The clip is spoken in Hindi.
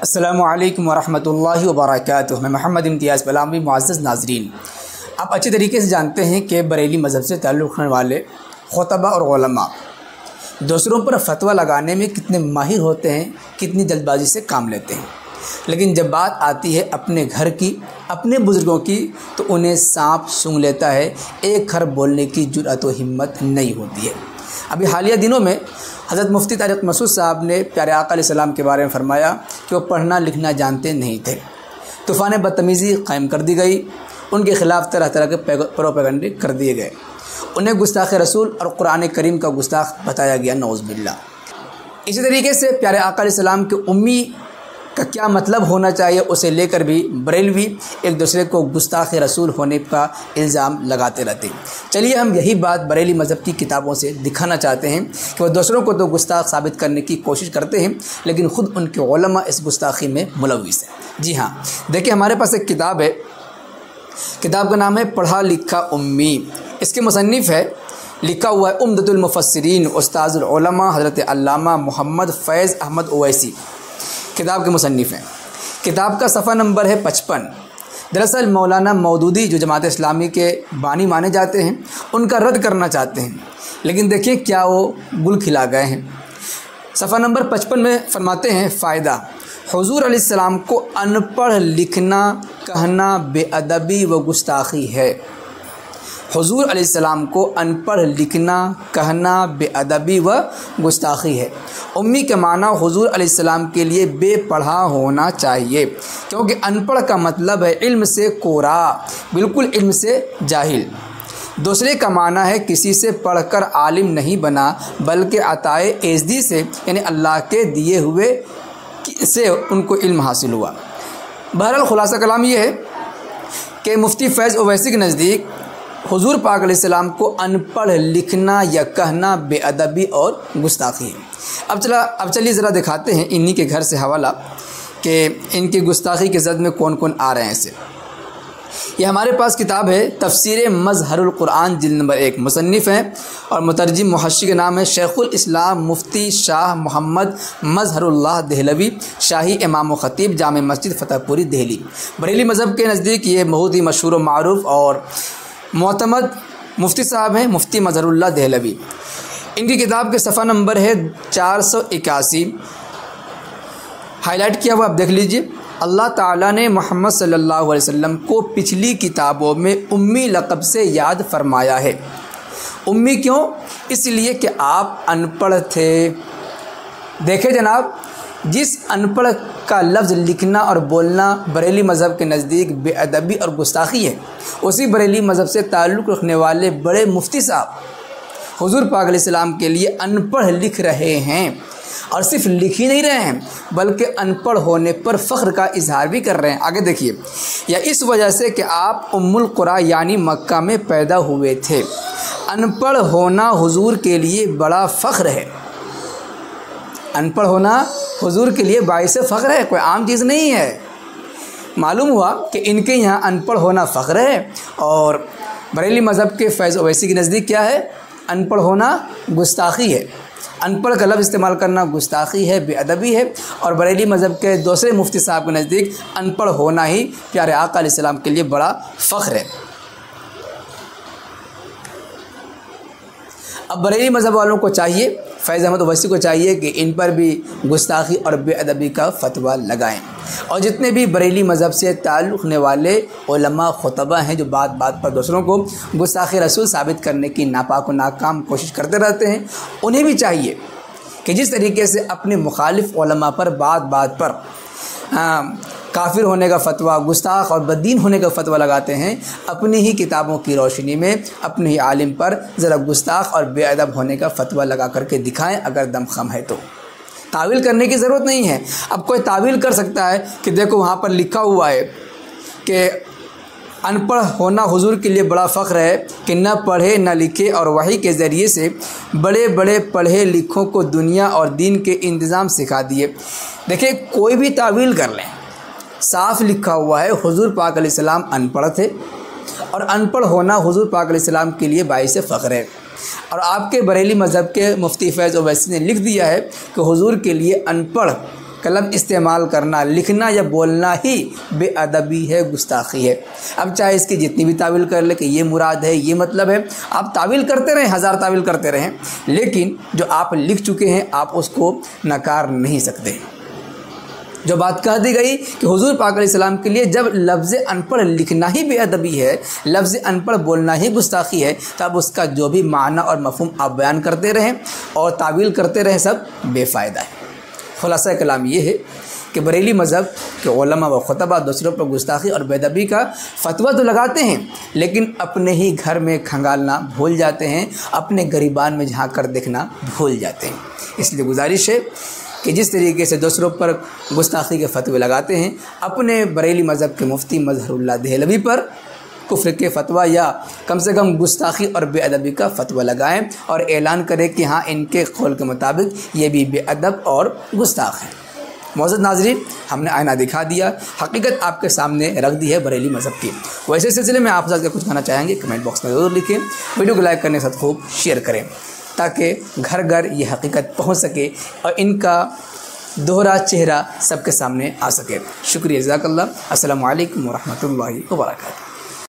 अस्सलामु अलैकुम वरहमतुल्लाहि वबरकातुहू। मैं मोहम्मद इम्तियाज़ बलामी। मुअज़्ज़ज़ नाज़रीन, आप अच्छे तरीके से जानते हैं कि बरेली मज़हब से ताल्लुक़ रखने वाले ख़ुतबा और उलमा दूसरों पर फतवा लगाने में कितने माहिर होते हैं, कितनी जल्दबाजी से काम लेते हैं। लेकिन जब बात आती है अपने घर की, अपने बुज़ुर्गों की, तो उन्हें सांप सूंघ लेता है। एक खर बोलने की जुर्अत व हिम्मत नहीं होती है। अभी हालिया दिनों में हज़रत मुफ्ती तारिक़ मसूद साहब ने प्यारे आका अलैहिस्सलाम के बारे में फ़रमाया कि वो पढ़ना लिखना जानते नहीं थे। तूफ़ान बदतमीज़ी कायम कर दी गई, उनके ख़िलाफ़ तरह तरह के प्रोपेगंडे कर दिए गए, उन्हें गुस्ताख़ रसूल और कुरान करीम का गुस्ताख़ बताया गया, नऊज़ बिल्लाह। इसी तरीके से प्यारे आका अलैहिस्सलाम के उम्मी का क्या मतलब होना चाहिए, उसे लेकर भी बरेलवी एक दूसरे को गुस्ताख़ रसूल होने का इल्ज़ाम लगाते रहते हैं। चलिए हम यही बात बरेली मज़हब की किताबों से दिखाना चाहते हैं कि वह दूसरों को तो गुस्ताख़ साबित करने की कोशिश करते हैं, लेकिन ख़ुद उनके उलमा इस गुस्ताख़ी में मुलव्विस हैं। जी हाँ, देखिए हमारे पास एक किताब है, किताब का नाम है पढ़ा लिखा उम्मी। इसके मुसन्निफ़ है, लिखा हुआ है उम्दतुल मुफस्सिरीन उस्ताज़ुल उलमा हज़रत अल्लामा मोहम्मद फ़ैज़ अहमद ओवैसी, किताब के मुसन्निफ़ हैं। किताब का सफ़ा नंबर है 55। दरअसल मौलाना मौदूदी जो जमात इस्लामी के बानी माने जाते हैं, उनका रद्द करना चाहते हैं, लेकिन देखिए क्या वो गुल खिला गए हैं। सफ़ा नंबर 55 में फरमाते हैं, फ़ायदा हुज़ूर अलैहिस्सलाम को अनपढ़ लिखना कहना बेअदबी व गुस्ताखी है। हुज़ूर अलैहिस्सलाम को अनपढ़ लिखना कहना बेअदबी व गुस्ताखी है। उम्मी के माना हुज़ूर अलैहिस्सलाम के लिए बेपढ़ा होना चाहिए, क्योंकि अनपढ़ का मतलब है इल्म से कोरा, बिल्कुल इल्म से जाहिल। दूसरे का माना है किसी से पढ़कर आलिम नहीं बना, बल्कि अताए एज़दी से यानी अल्लाह के दिए हुए से उनको इल्म हासिल हुआ। बहरहाल खुलासा कलाम ये है कि मुफ्ती फ़ैज़ ओवैसी के नज़दीक हुज़ूर पाक अलैहिस्सलाम को अनपढ़ लिखना या कहना बेअदबी और गुस्ताखी है। अब चलिए ज़रा दिखाते हैं इन्हीं के घर से हवाला कि इनकी गुस्ताखी के ज़द में कौन कौन आ रहे हैं इसे। ये हमारे पास किताब है तफसीर मज़हरुल कुरान जिल्द नंबर 1, मुसन्निफ़ हैं और मुतरजिम मुहश्शिर का नाम है शेखुल इस्लाम मुफ्ती शाह मोहम्मद मज़हरुल्लाह देहलवी, शाही इमाम व ख़तीब जामे मस्जिद फ़तेहपुरी दिल्ली। बरेली मज़हब के नज़दीक ये बहुत ही मशहूर व मारूफ़ और मोतमद मुफ्ती साहब हैं, मुफ्ती मज़हरुल्लाह देहलवी। इनकी किताब के सफ़ा नंबर है 481, हाईलाइट किया हुआ, आप देख लीजिए। अल्लाह ताला ने मोहम्मद सल्लल्लाहु अलैहि वसल्लम को पिछली किताबों में उम्मी लक़ब से याद फरमाया है। उम्मी क्यों? इसलिए कि आप अनपढ़ थे। देखे जनाब, जिस अनपढ़ का लफ्ज़ लिखना और बोलना बरेली मज़हब के नज़दीक बेअदबी और गुस्ताखी है, उसी बरेली मज़हब से ताल्लुक़ रखने वाले बड़े मुफ्ती साहब हुज़ूर पाक अलैहिस्सलाम के लिए अनपढ़ लिख रहे हैं, और सिर्फ लिख ही नहीं रहे हैं बल्कि अनपढ़ होने पर फ़ख्र का इजहार भी कर रहे हैं। आगे देखिए, या इस वजह से कि आप उम्मुल कुरा यानी मक्का में पैदा हुए थे। अनपढ़ होना हुज़ूर के लिए बड़ा फ़ख्र है। अनपढ़ होना हुज़ूर के लिए बाइस फ़ख्र है, कोई आम चीज़ नहीं है। मालूम हुआ कि इनके यहाँ अनपढ़ होना फ़ख्र है, और बरेली मज़हब के फ़ैज़ ओवैसी के नज़दीक क्या है? अनपढ़ होना गुस्ताखी है। अनपढ़ का लफ्ज़ इस्तेमाल करना गुस्ताखी है, बेअदबी है। और बरेली मज़हब के दूसरे मुफ्ती साहब के नज़दीक अनपढ़ होना ही प्यारे आका अलैहिस्सलाम के लिए बड़ा फ़ख्र है। अब बरेली मज़हब वालों को चाहिए, फ़ैज़ अहमद ओवैसी को चाहिए कि इन पर भी गुस्ताखी और बेअदबी का फ़तवा लगाएं। और जितने भी बरेली मज़हब से ताल्लुक़ रखने वाले उलमा ख़ुतबा हैं जो बात बात पर दूसरों को गुस्ताख़ी रसूल साबित करने की नापाक व नाकाम कोशिश करते रहते हैं, उन्हें भी चाहिए कि जिस तरीके से अपने मुखालिफ उलमा पर बात बात पर काफिर होने का फ़तवा, गुस्ताख और बददीन होने का फ़तवा लगाते हैं, अपनी ही किताबों की रोशनी में अपने ही आलिम पर ज़रा गुस्ताख और बेअदब होने का फ़तवा लगा करके दिखाएं, अगर दमख़म है तो। तावील करने की ज़रूरत नहीं है। अब कोई तावील कर सकता है कि देखो वहाँ पर लिखा हुआ है कि अनपढ़ होना हुज़ूर के लिए बड़ा फ़ख्र है कि न पढ़े न लिखे, और वही के ज़रिए से बड़े बड़े पढ़े लिखों को दुनिया और दीन के इंतज़ाम सिखा दिए। देखिए, कोई भी तावील कर लें, साफ़ लिखा हुआ है हुज़ूर पाक अलैहिस्सलाम अनपढ़ थे, और अनपढ़ होना हुज़ूर पाक अलैहिस्सलाम के लिए बाइस फ़ख्र है। और आपके बरेली मज़हब के मुफ्ती फ़ैज़ ओवैसी ने लिख दिया है कि हुज़ूर के लिए अनपढ़ कलम इस्तेमाल करना, लिखना या बोलना ही बेअदबी है, गुस्ताखी है। अब चाहे इसकी जितनी भी तावील कर ले कि ये मुराद है, ये मतलब है, आप तावील करते रहें, हज़ार तावील करते रहें, लेकिन जो आप लिख चुके हैं आप उसको नकार नहीं सकते। जो बात कह दी गई कि हुजूर पाक अलैहिस्सलाम के लिए जब लफ्ज़ अनपढ़ लिखना ही बेअदबी है, लफ्ज़ अनपढ़ बोलना ही गुस्ताखी है, तब उसका जो भी माना और मफ़हूम आप बयान करते रहें और तावील करते रहें, सब बेफ़ायदा है। खुलासा कलाम ये है कि बरेली मज़हब के उलमा व खुतबा दूसरों पर गुस्ताखी और बेअदबी का फतवा तो लगाते हैं, लेकिन अपने ही घर में खंगालना भूल जाते हैं, अपने गरीबान में झाँक कर देखना भूल जाते हैं। इसलिए गुजारिश है कि जिस तरीके से दूसरों पर गुस्ताखी के फतवे लगाते हैं, अपने बरेली मज़हब के मुफ्ती मज़हरुल्लाह देहलवी पर कुफ्र के फतवा या कम से कम गुस्ताखी और बेअदबी का फतवा लगाएं और ऐलान करें कि हाँ, इनके कौल के मुताबिक ये भी बेअदब और गुस्ताख है। मौजूद नाज़रीन, हमने आईना दिखा दिया, हकीकत आपके सामने रख दी है बरेली मज़हब की। वैसे सिलसिले में आप साथ कुछ कहना चाहेंगे कमेंट बॉक्स में ज़रूर लिखें, वीडियो को लाइक करने के साथ खूब शेयर करें ताकि घर घर ये हकीकत पहुंच सके और इनका दोहरा चेहरा सबके सामने आ सके। शुक्रिया, जज़ाकल्लाह। अस्सलामु अलैकुम व रहमतुल्लाहि व बरकातुहू।